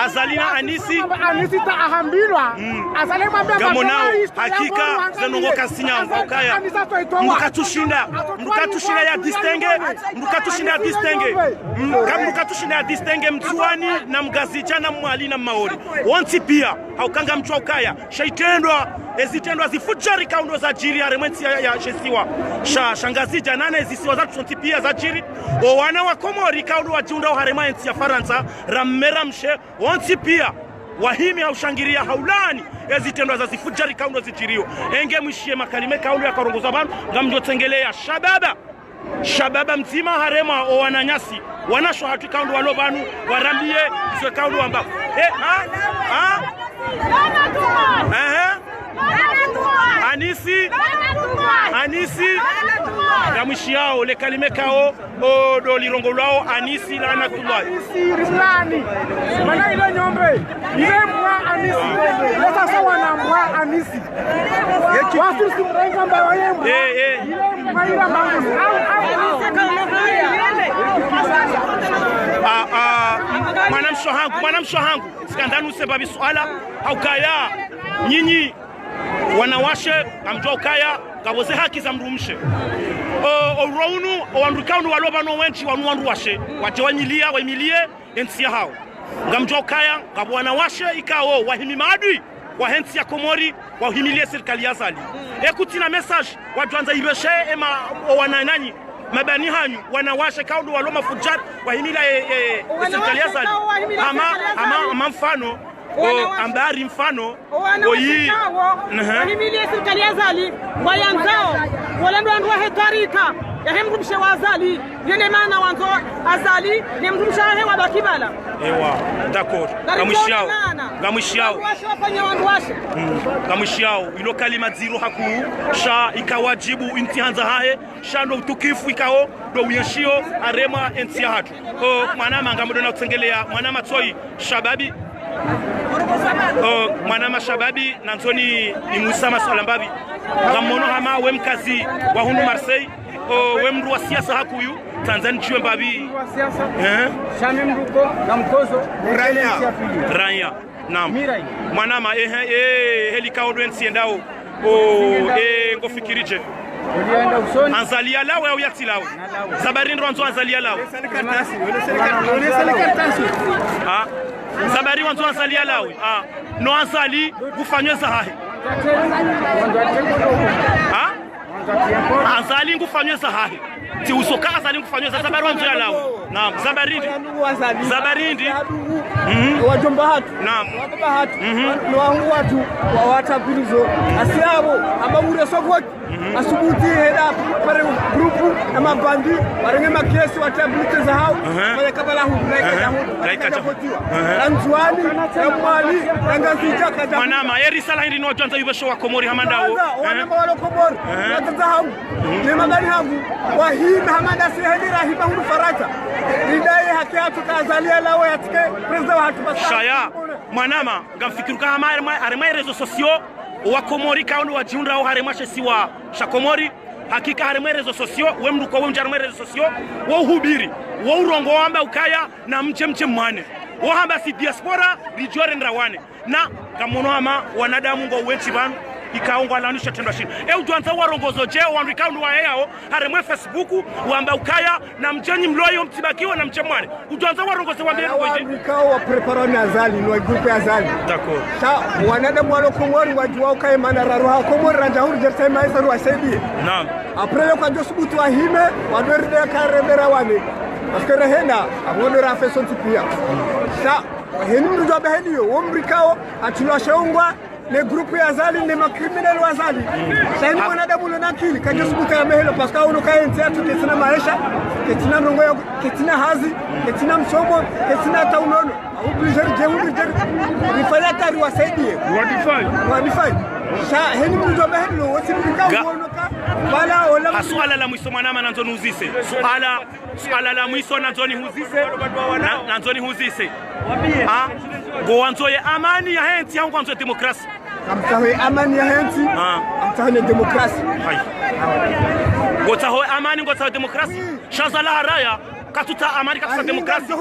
azalina anisi anisi ta ahambilwa azale mwambia gamonao hakika zenongoka sinyango ukaya mkatushinda ya distingue mkatushinda ya distingue mtuani na mgazicha na mwali na maori wonti pia haukanga mchwa ukaya shaitendwa ezitendwa zifujari kaundo za jiri aremwensi ya shesiwa shangazija nana ezisiwa za tusonti pia za jiri o wana wa komori kaundo wa jiunda harema ensi ya Faransa ramera mshe wonti pia wahimi haushangiria haulani ezitendwa za zifujari kaundo zijirio enge mwishie makalime kaundo ya karongoza banu ngamjotengelea shababa mzima harema o wananyasi wanasho hatu kaundo walobanu warambie zwe kaundo wamba Anisi Gamishi yao le kalime kao o do lirongo lao Anisi la natulwa Anisi rimlani mana ile nyombe ile mwa Anisi leta sawa na mwa Anisi watu simrenga mbawa yemu ile mwa ile mangu mwanamsho hangu sikandanu sebabi swala haukaya nyinyi wanawashe amjua ukaya kaboze haki za mrumshe orounu owandukaunu walobano wenchi wanuanduwashe wache wamilie ensia hao ngamjua ukaya kabo wanawashe ikao wahimi maadui wahensi ya komori wahimilie serikali ya zali ekutina message wajuanza ibeshe ema wananani mabani hanyu wanawashe kaundo waloma fujari wahimilia serikali ya zali ama mfano ambari mfano oyi wahimilie serikali ya zali wayanzao walendo andwa hetarika ya mrumshe wa azali yene maana wanzo azali ni mrumshe hewa bakibala d'accord gamushiao ilo kalima ziro haku sha ikawajibu intihanza hae shando utukifu ikao do uyashio arema entia hatu mwanama ngamudona kutengelea mwanama toi shababi mwanama shababi nanzoni ni Musa Masalambabi ngamono hama we mkazi wa hunu Marseille we mru wa siasa hakuyu Tanzania chwe mbabi shame mruko na mkozo ranya naam mwanama helikao dwensi ndao ngofikirije ulienda usoni anzalia lawe au yati lawe zabarini ronzo anzalia lawe zabari wanzo anzalia lawe no anzali kufanywe zahahe anzali ngufanywe zahahe ti usoka anzali ngufanywe zabari wanzo ya lawe naam zabarindi wajomba hatu naam wajomba hatu no wangu watu wa watabilizo asiabo amabure sokwa asubuti heda pare grupu ama bandi barenge makesi watabilite za hao wale kabala hu laika chafotiwa anzuani amali angazija kaja mwanama yerisala hindi no janza yubesho wa komori hamandao wana wale komori watazahamu ni magari hangu wahina hamanda seheni rahiba hu farata idai haki hatu kazalia lao yatike president wa hatu basa shaya mwanama ngamfikiruka harema rezo sosio wa komori kaundo wa jiunda au haremashe siwa shakomori hakika harema rezo sosio we mruko we mjarema rezo sosio wa uhubiri wa urongo wamba ukaya na mche mwane wa hamba si diaspora rijore ndrawane na kamono ama wanadamu ngo wenchi banu ikaongo alanisha tendo shini utuanza warongozo je wanrikaundi wa yao haremwe Facebook wamba ukaya na mchenyi mloyo mtibakiwa na mchemwane utuanza warongozo wambe wanrikao wa preparoni azali ni wa grupe azali d'accord sa wanadamu walo komori wajua ukaye manararu ha komori ranjahuri jersema isa ruwa saidi naam après kwa ndio subutu wa hime wadoride karemera wane parce que rehena abono rafe sonti pia sa heni mrujo beheliyo womrikao atulwa shaungwa le groupe ya zali ne makriminel wa zali sai mwanadamu lonakili kaje subuta ya mehelo parce que uno kae ntia tu ketina maisha ketina rongo ketina hazi ketina msomo ketina taunono obligé de jeudi il fallait tari wasaidie wadifai sa heni mrujo behelo wosibika uonoka bala ola aswala la mwiso mwanama nanzoni huzise swala la mwiso nanzoni huzise go wanzoye amani ya henti yangu wanzoye demokrasi amtahoe amani ya henti amtahoe demokrasi gotahoe amani gotahoe demokrasi shaza la haraya katuta amani katuta demokrasi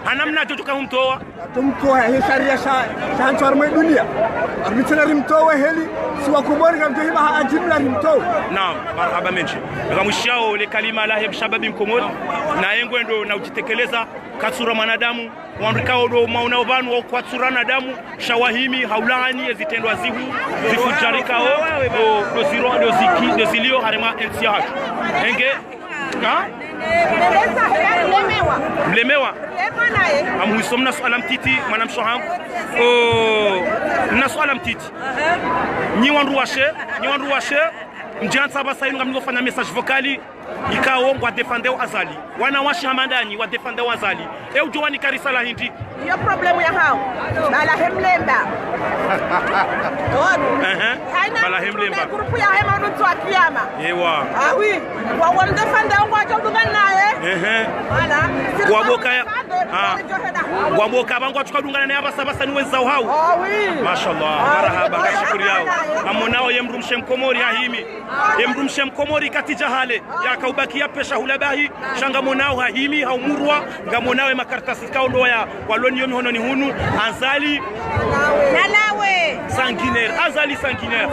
hanamna jojo kahumtoa tumtoa hii sharia sha arme dunia arbitana rimtoa heli siwa komori ngamjo hiba ajimla rimtoa naam marhaba menshi ngamshao le kalima la heb shababi mkomori na yengwendo na ujitekeleza katsura mwanadamu wandikao do mauna vanu wa kwatsurana damu shawahimi haulani ezitendwa zihu zifujarikao do ziro do ziki do zilio harema NCH enge ha mlemewa amuhisomna swala mtiti mwana mshohangu na swala mtiti ni wandu washe mjansa basa yunga mnofanya message vocali ikao ngwa defendeu azali wana washi hamandani wa defendeu azali jowani karisala hindi iyo problemu ya hao bala hemlemba bala hemlemba grupu ya hema ndo akiyama ewa oui wa defendeu ngwa jodugan naye wala waboka bangwa tukadungana naye abasa ni wenzao hao mashallah marhaba kashukuri yao amonao yemrumshe mkomori hahimi yemrumshe mkomori katija hale yakaubakia pesha hulabahi shanga monao hahimi haumurwa ngamonao makartasi kao ndo ya waloni yomi hono ni hunu azali nalawe sanguinaire azali sanguinaire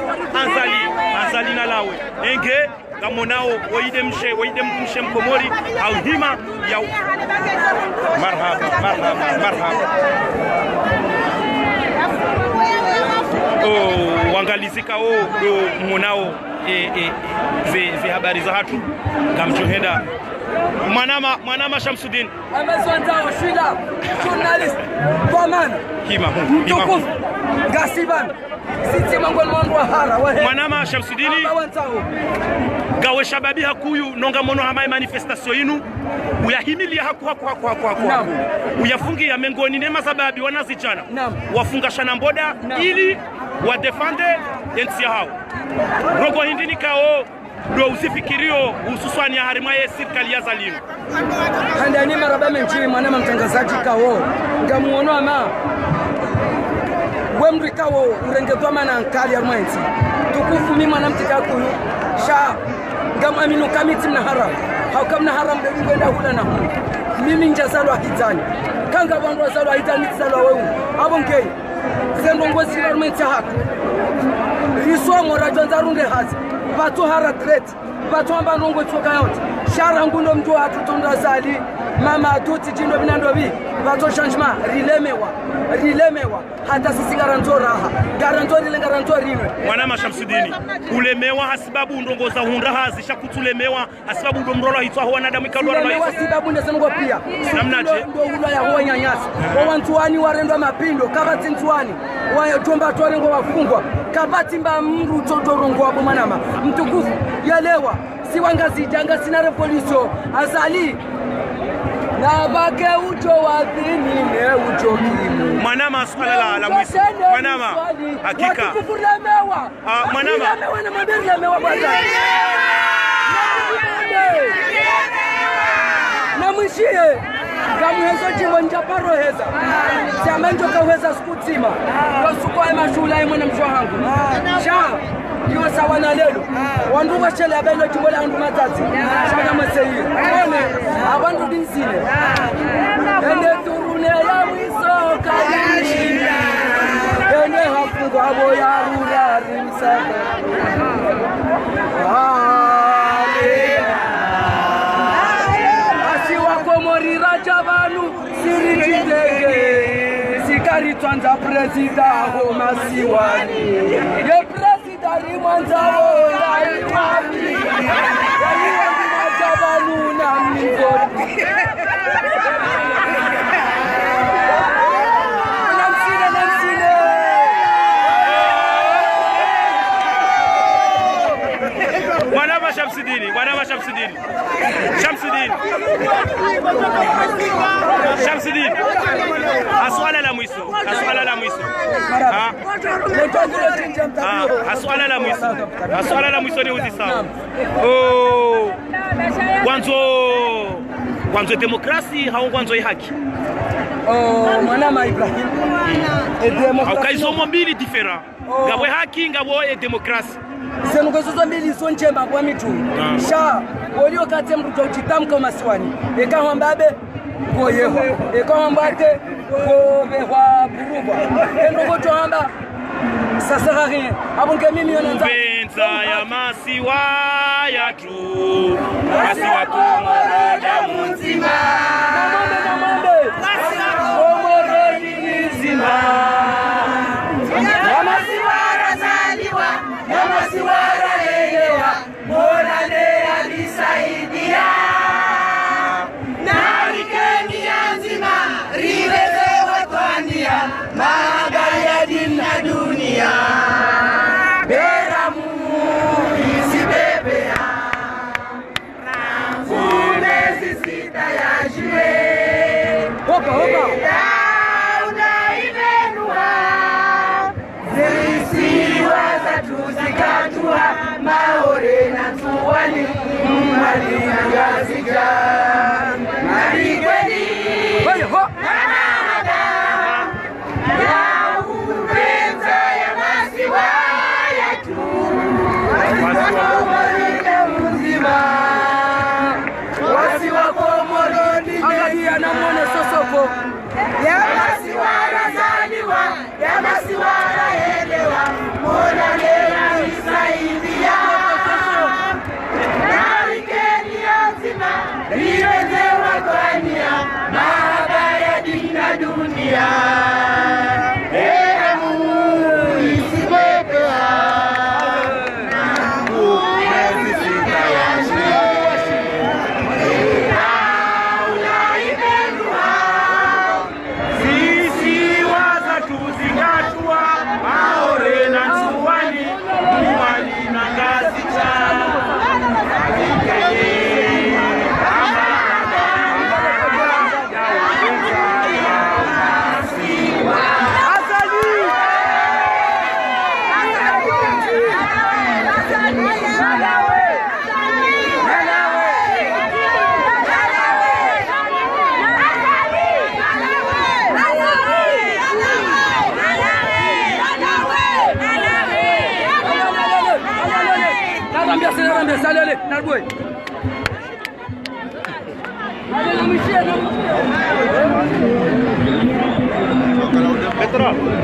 azali nalawe enge ngamonao waide mshe mkomori au hima ya marhaba wangalizika do monao ve habari za hatu kamchohenda mwanama Shamsuddin amazonza washida journalist Boman hima Gasiban sisi mangol mwandwa hara wahe mwanama Shamsuddin gawe shababi hakuyu nonga mono hama manifestation yinu uyahimilia haku uyafungia mengoni nema sababi wanazichana wafunga shana mboda ili wadefende yensi hao rogo hindini kao do usifikirio hususani ya harima ya serikali ya zalimu handani marabame nchini mwanama mtangazaji kao ngamuono ama wemri kao urengezwa mana nkali ya mwenzi tukufu mimi mwanamtika kuyu sha ngamu aminu kamiti mna haram haukamna haram ngenda hula na hulu mimi njazalo akitani kanga wangu wazalo akitani tizalo wewe abo ngei zendo ngozi la mwenzi hako riswa morajo nzarunde hazi batu hara threat batu amba ndongo tsoka yote shara ngundo mtu atutonda zali mama atuti jindo binandobi batu changement rilemewa hata sisi garanto raha garanto ile garanto riwe mwanama Shamsuddin ulemewa hasibabu ndongo za hunda hazi shakutulemewa hasibabu ndo mrolo hitwa ho wanadamu ikalora na hizo sababu ndasema pia namnaje ndo ulo ya ho nyanyasa wa wantuani warendwa mapindo kabati ntuani wa tomba twarengo wafungwa kabati mba mru totorongo abo manama mtukufu yalewa si wangazi janga sina revolution azali na bake ucho wadhini ne ucho kimu mwanama swala la mwiso mwanama hakika kufulemewa mwanama na madeni lemewa bwana na mwishie kamuhezo jimbo njaparo heza siamenjo kaweza skutima yosuko ya mashula ya mwana mshwa hangu sha kiwa sawa na lelo wandu washele abelo jimbo la andu matati shana Marseille one abandu dinsile ende turune ya mwiso kajishinda ende hafungo abo ya rura rimsaka Rajabanu sirijidege sikari twanza presida ho masiwani ye presida rimanzao yaiwani Rajabanu na mnigodi namsine mwanama Shamsuddin aswala la mwiso aswala la mwiso ni uzisa kwanzo demokrasi hau kwanzo haki mwanama Ibrahim ukaisomo mbili different ngabwe haki ngabo e demokrasi zengozo mbili so njema kwa mitu sha olio kate mruto chitamka maswani ekahombabe goyeho ekombate go behwa burugwa endo gotohamba sasa rien abonke mimi yonanza penza ya masiwa ya tu masiwa komoroda munzima namambe komorodi nzima ya masiwa razaliwa ya masiwa ralewa mona ne alisaidia narikeni nzima rileze watwania magaya dina dunia beramu isibebea rangume sisita ya jue hopa unaibenua zisiwa za tuzikatua maore na tuwani mwali na gazija marigweni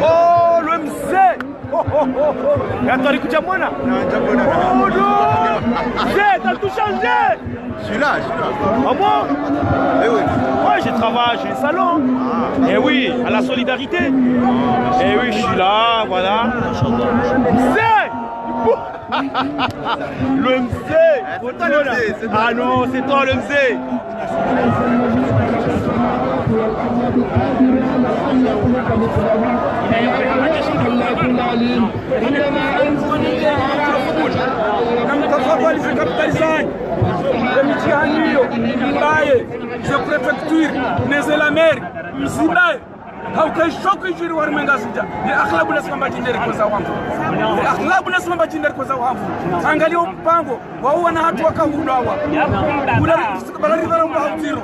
Oh, le mzee! Attends, écoute, Jamona! Oh non! Mzee, t'as tout changé! Je suis là. Ah bon? Eh oui. Ouais, j'ai travaillé, j'ai un salon. Eh oui, à la solidarité. Eh oui, je suis là, voilà. Mzee! Le mzee! Ah non, c'est toi le mzee! préfecture la mer haukai shoku jiri war menga sija ni akhlabu na samba jindere kwa za wangu akhlabu na samba jindere kwa za wangu angalia mpango wao wana hatu wakahudawa kula balari bara mbautiro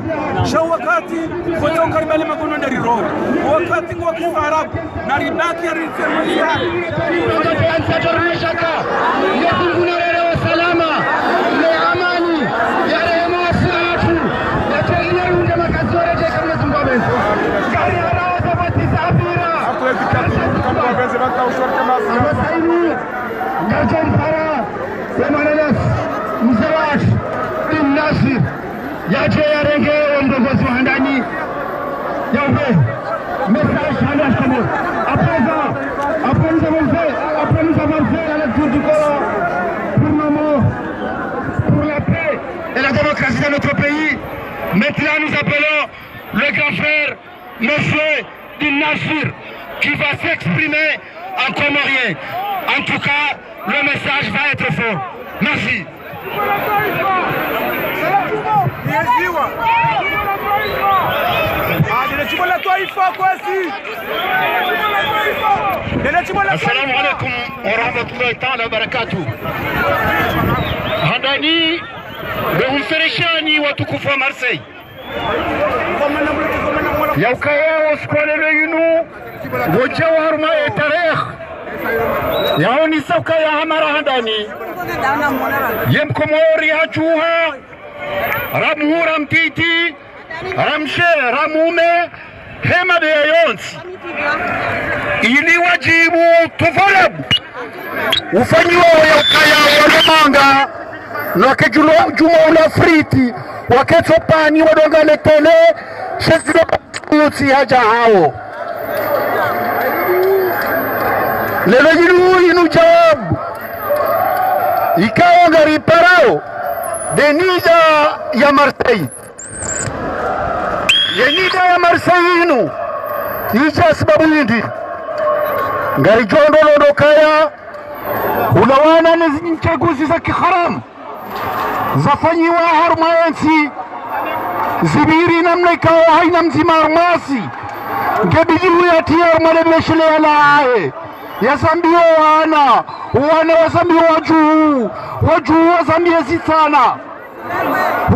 shaw wakati kwa karibali magono ndari roho wakati kwa kiarabu na ribaki ya rizemia shaka yakunguna leo salama le amani ya rehema wasiatu yatelia yunde makazore je kama Zimbabwe après nous avons fait la lecture du Coran pour la paix et la démocratie dans notre pays. Maintenant nous appelons le grand frère Monsieur Nassir qui va s'exprimer en comorien. En tout cas, le message va être fort. Merci. Assalamu alaikum wa rahmatullahi ta'ala wa barakatuh. Handani behumfereshani watukufu wa Marseille. ya ukaya skolele yinu woja warma tarikh yaoni soka ya hamara handani yem komori hachuha ramhura mtiti ramshe ramume hema de yonsi ili wajibu tufarabu ufanyiwa ya ukaya walemanga nakejulo juma ula friti waketopani wadongale tele shezilo uti haja hao lelo jilu inu jawabu ikawa ngari parao denija ya Marseille yenida ya Marseille inu ija sababu hindi ngari jondo londo kaya unawana ni chaguzi za kiharamu zafanyiwa harmaensi zibiri namna ikawa haina mzima armasi ngebijibu ya tia armalebeshele ya laahe ya zambio wana wazambio wajuu wazambia zitana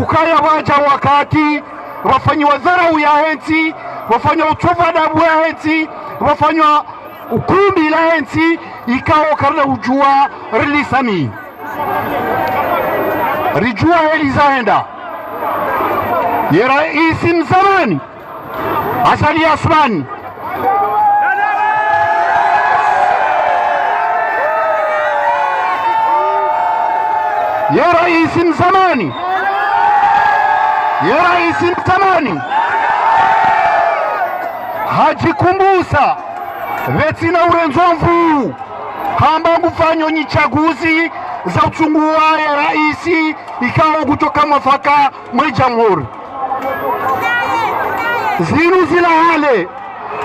ukaya waja wakati wafanywa dharau ya hensi wafanywa utuva dabu ya hensi wafanywa ukumbi la hensi ikawa karna ujua rilisami rijua elizaenda ya raisi mzamani Asali Asmani ya raisi mzamani hajikumbusa vetina urenzomvu hamba ngufanyo nyichaguzi za uchungua ya raisi ikawa kutoka mwafaka mwe jamhuri zinu zila hale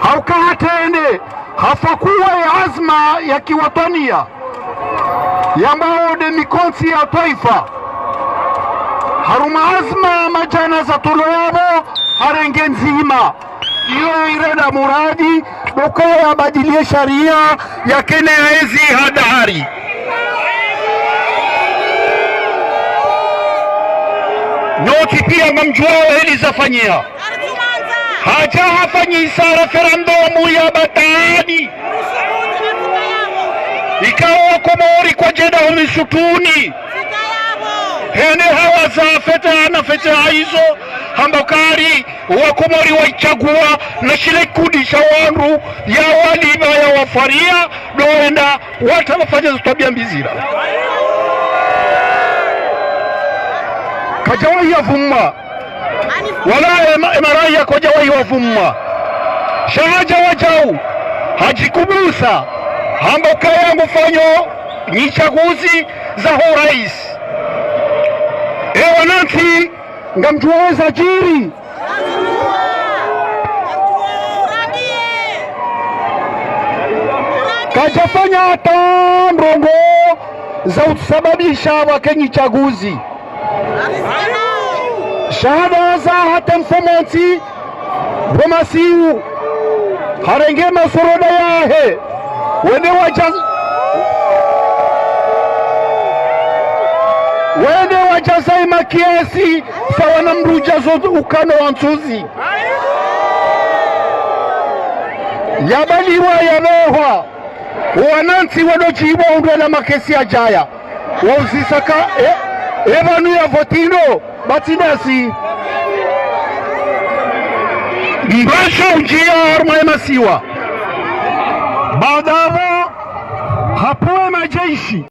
haukahatende hafakuwa ya azma ya kiwatania yambao de mikonsi ya taifa haruma azma majana za toloyabo harenge nzima iyo ireda muradi bukaya badilie sharia ya kene ezi hadari noti pia mamjuao heli zafanyia haja hafanyisa referendumu ya batani ikawa komori kwa jeda humisutuni hene hawa za fete hizo hambakari wakomori waichagua na shile kudi shawanru ya waliba ya wafaria doenda wata wafanya zutabia mbizira kajawahi ya vumma wala emaraya kwa jawahi wa vumma shahaja wajau hajikubusa hambakaya ngufanyo nyichaguzi za horais wananchi ngamjuweza jiri kajafanya hata mrongo za usababisha wakenyi chaguzi shahada za hata mfomonsi bomasiu harenge masoroda yahe wende wajazai makiasi sawa na mrujazo ukano wa nsuzi yabaliwa yalohwa wanansi wadochiwa undwela makesi ajaya wauzisaka ebanu ya votino batidasi mbasha ujia arma ya masiwa baadavo hapoe majeshi